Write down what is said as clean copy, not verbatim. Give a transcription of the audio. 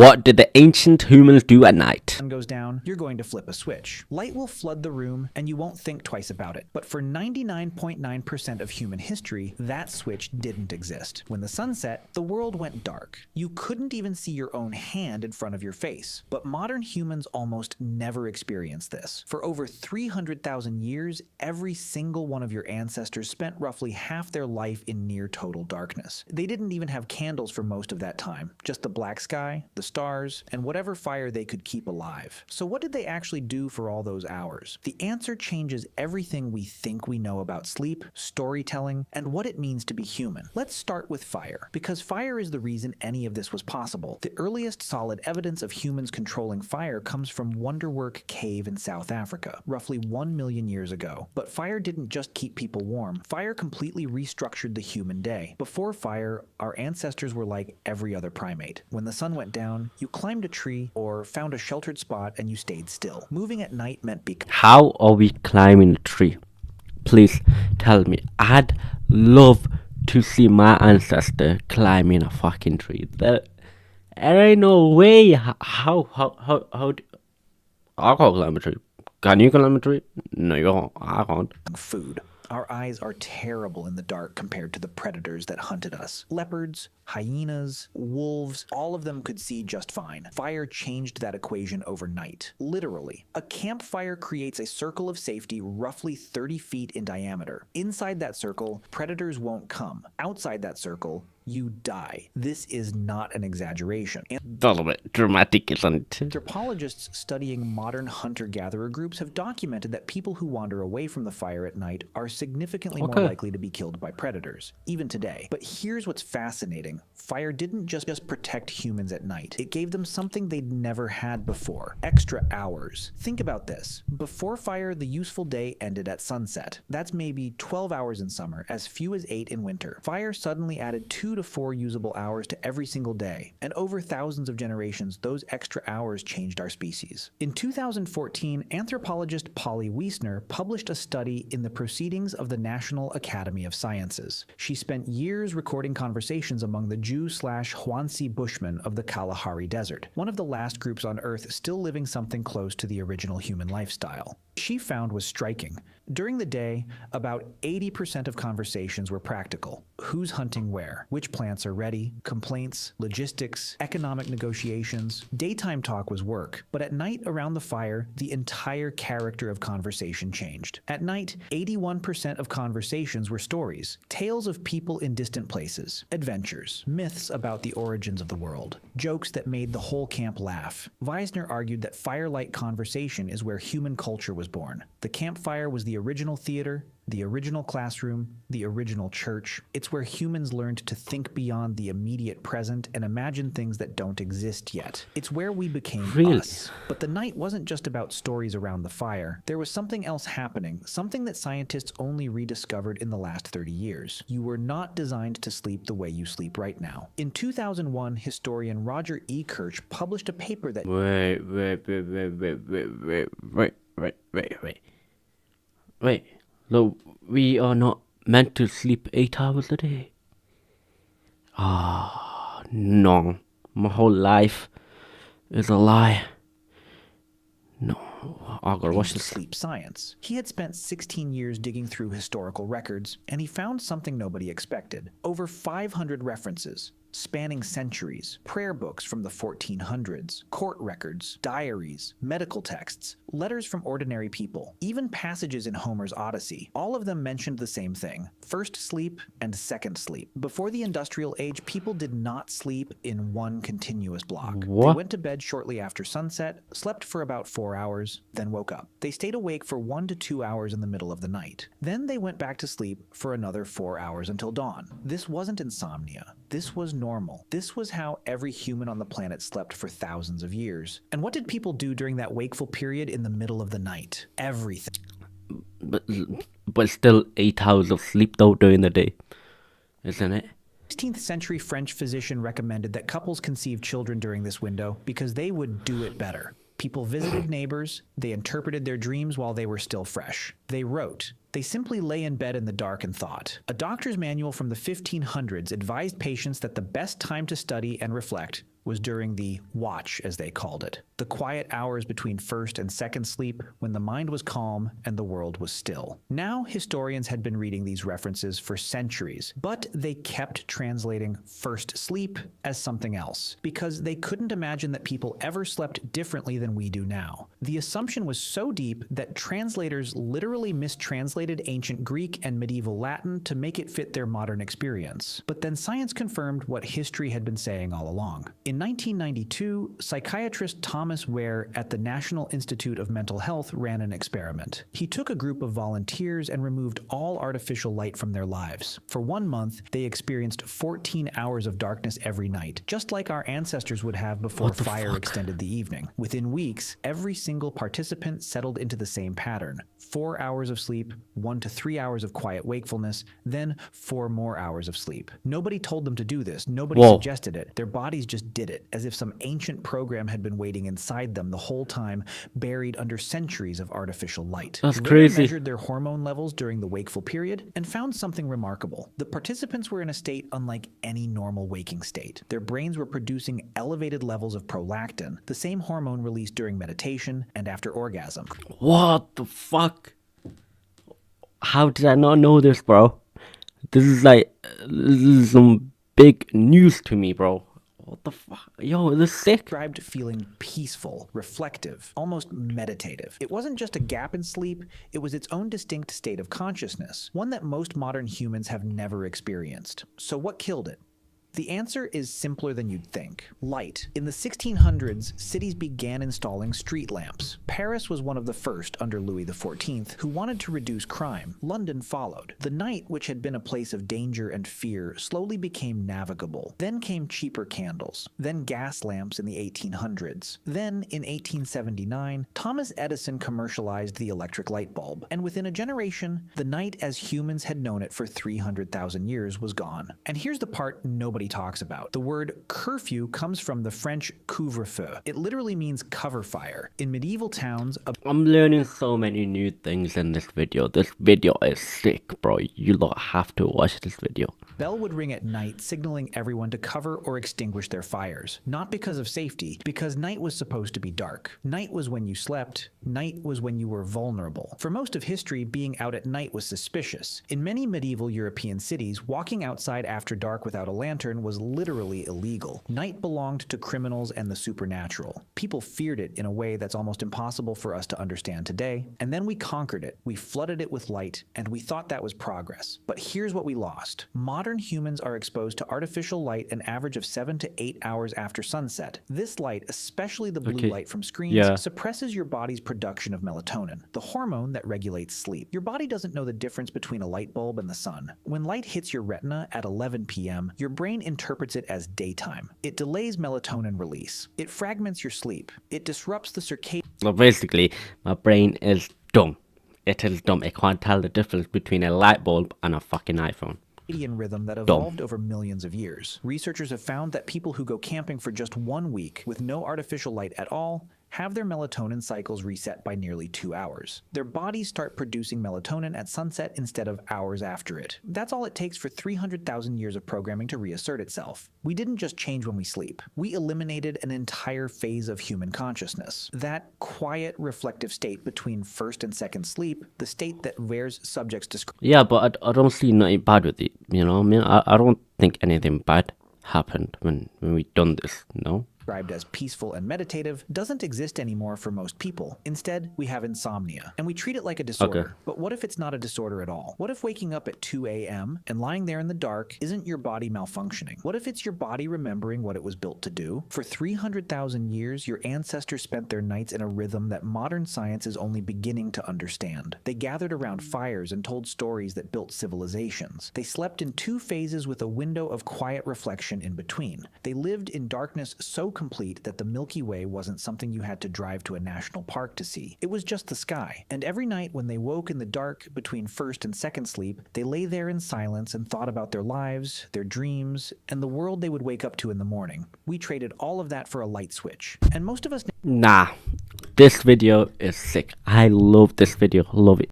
What did the ancient humans do at night? Sun goes down, you're going to flip a switch. Light will flood the room and you won't think twice about it. But for 99.9% of human history, that switch didn't exist. When the sun set, the world went dark. You couldn't even see your own hand in front of your face. But modern humans almost never experienced this. For over 300,000 years, every single one of your ancestors spent roughly half their life in near total darkness. They didn't even have candles for most of that time, just the black sky, the stars, and whatever fire they could keep alive. So what did they actually do for all those hours? The answer changes everything we think we know about sleep, storytelling, and what it means to be human. Let's start with fire, because fire is the reason any of this was possible. The earliest solid evidence of humans controlling fire comes from Wonderwork Cave in South Africa, roughly 1 million years ago. But fire didn't just keep people warm. Fire completely restructured the human day. Before fire, our ancestors were like every other primate. When the sun went down, you climbed a tree or found a sheltered spot and you stayed still. Moving at night meant How are we climbing a tree? Please tell me. I'd love to see my ancestor climbing a fucking tree. There ain't no way. How I can't climb a tree. Can you climb a tree? No, you can't. I can't. food. Our eyes are terrible in the dark compared to the predators that hunted us. Leopards, hyenas, wolves, all of them could see just fine. Fire changed that equation overnight. Literally. A campfire creates a circle of safety roughly 30 feet in diameter. Inside that circle, predators won't come. Outside that circle, you die. This is not an exaggeration. A little bit dramatic, isn't it? Anthropologists studying modern hunter-gatherer groups have documented that people who wander away from the fire at night are significantly more likely to be killed by predators, even today. But here's what's fascinating. Fire didn't just protect humans at night. It gave them something they'd never had before: extra hours. Think about this. Before fire, the useful day ended at sunset. That's maybe 12 hours in summer, as few as 8 in winter. Fire suddenly added 2 to 4 usable hours to every single day, and over thousands of generations, those extra hours changed our species. In 2014, anthropologist Polly Wiesner published a study in the Proceedings of the National Academy of Sciences. She spent years recording conversations among the Jew/Huansi Bushmen of the Kalahari Desert, one of the last groups on Earth still living something close to the original human lifestyle. She found was striking. During the day, about 80% of conversations were practical. Who's hunting where? Which plants are ready? Complaints, logistics, economic negotiations. Daytime talk was work, but at night around the fire, the entire character of conversation changed. At night, 81% of conversations were stories, tales of people in distant places, adventures, myths about the origins of the world, jokes that made the whole camp laugh. Wiesner argued that firelight conversation is where human culture was born. The campfire was the original theater, the original classroom, the original church. It's where humans learned to think beyond the immediate present and imagine things that don't exist yet. It's where we became us. But the night wasn't just about stories around the fire. There was something else happening, something that scientists only rediscovered in the last 30 years. You were not designed to sleep the way you sleep right now. In 2001, historian Roger E. Kirch published a paper that... Wait. Look, we are not meant to sleep 8 hours a day. No. My whole life is a lie. No, I gotta watch this. Sleep science. He had spent 16 years digging through historical records, and he found something nobody expected. Over 500 references, spanning centuries, prayer books from the 1400s, court records, diaries, medical texts, letters from ordinary people, even passages in Homer's Odyssey. All of them mentioned the same thing: first sleep and second sleep. Before the industrial age, people did not sleep in one continuous block. What? They went to bed shortly after sunset, slept for about 4 hours, then woke up. They stayed awake for 1 to 2 hours in the middle of the night. Then they went back to sleep for another 4 hours until dawn. This wasn't insomnia. This was normal. This was how every human on the planet slept for thousands of years. And what did people do during that wakeful period in the middle of the night? Everything. But still 8 hours of sleep though during the day, isn't it? 16th century French physician recommended that couples conceive children during this window because they would do it better. People visited neighbors, they interpreted their dreams while they were still fresh. They wrote. They simply lay in bed in the dark and thought. A doctor's manual from the 1500s advised patients that the best time to study and reflect was during the watch, as they called it, the quiet hours between first and second sleep when the mind was calm and the world was still. Now, historians had been reading these references for centuries, but they kept translating first sleep as something else, because they couldn't imagine that people ever slept differently than we do now. The assumption was so deep that translators literally mistranslated ancient Greek and medieval Latin to make it fit their modern experience. But then science confirmed what history had been saying all along. In 1992, psychiatrist Thomas Ware at the National Institute of Mental Health ran an experiment. He took a group of volunteers and removed all artificial light from their lives. For 1 month, they experienced 14 hours of darkness every night, just like our ancestors would have before fire extended the evening. Within weeks, every single participant settled into the same pattern. 4 hours of sleep, 1 to 3 hours of quiet wakefulness, then 4 more hours of sleep. Nobody told them to do this. Nobody suggested it. Their bodies just did it, as if some ancient program had been waiting inside them the whole time, buried under centuries of artificial light. That's Ware crazy. measured their hormone levels during the wakeful period and found something remarkable. The participants were in a state unlike any normal waking state. Their brains were producing elevated levels of prolactin, the same hormone released during meditation and after orgasm. What the fuck? How did I not know this, bro? This is some big news to me, bro. What the fuck? Yo, this is sick. Described feeling peaceful, reflective, almost meditative. It wasn't just a gap in sleep, it was its own distinct state of consciousness, one that most modern humans have never experienced. So what killed it? The answer is simpler than you'd think. Light. In the 1600s, cities began installing street lamps. Paris was one of the first under Louis XIV, who wanted to reduce crime. London followed. The night, which had been a place of danger and fear, slowly became navigable. Then came cheaper candles. Then gas lamps in the 1800s. Then, in 1879, Thomas Edison commercialized the electric light bulb. And within a generation, the night as humans had known it for 300,000 years was gone. And here's the part nobody talks about. The word curfew comes from the French couvre-feu. It literally means cover fire. In medieval towns, I'm learning so many new things in this video. This video is sick, bro. You lot have to watch this video. bell would ring at night, signaling everyone to cover or extinguish their fires. Not because of safety, because night was supposed to be dark. Night was when you slept. Night was when you were vulnerable. For most of history, being out at night was suspicious. In many medieval European cities, walking outside after dark without a lantern was literally illegal. Night belonged to criminals and the supernatural. People feared it in a way that's almost impossible for us to understand today. And then we conquered it. We flooded it with light, and we thought that was progress. But here's what we lost. Modern humans are exposed to artificial light an average of 7 to 8 hours after sunset. This light, especially the blue light from screens, suppresses your body's production of melatonin, the hormone that regulates sleep. Your body doesn't know the difference between a light bulb and the sun. When light hits your retina at 11 p.m., your brain interprets it as daytime. It delays melatonin release. It fragments your sleep. It disrupts the circadian. So basically, my brain is dumb. It is dumb. It can't tell the difference between a light bulb and a fucking iPhone. Rhythm that evolved over millions of years. Researchers have found that people who go camping for just 1 week with no artificial light at all have their melatonin cycles reset by nearly 2 hours. Their bodies start producing melatonin at sunset instead of hours after it. That's all it takes for 300,000 years of programming to reassert itself. We didn't just change when we sleep. We eliminated an entire phase of human consciousness. That quiet, reflective state between first and second sleep, the state that Ware's subjects describe. Yeah, but I don't see nothing bad with it. You know what I mean? I don't think anything bad happened when we done this, no? Described as peaceful and meditative, doesn't exist anymore for most people. Instead, we have insomnia, and we treat it like a disorder. Okay. But what if it's not a disorder at all? What if waking up at 2 a.m. and lying there in the dark isn't your body malfunctioning? What if it's your body remembering what it was built to do? For 300,000 years, your ancestors spent their nights in a rhythm that modern science is only beginning to understand. They gathered around fires and told stories that built civilizations. They slept in 2 phases with a window of quiet reflection in between. They lived in darkness so complete that the Milky Way wasn't something you had to drive to a national park to see. It was just the sky. And every night when they woke in the dark between first and second sleep, they lay there in silence and thought about their lives, their dreams, and the world they would wake up to in the morning. We traded all of that for a light switch. And most of us... Nah, this video is sick. I love this video. Love it.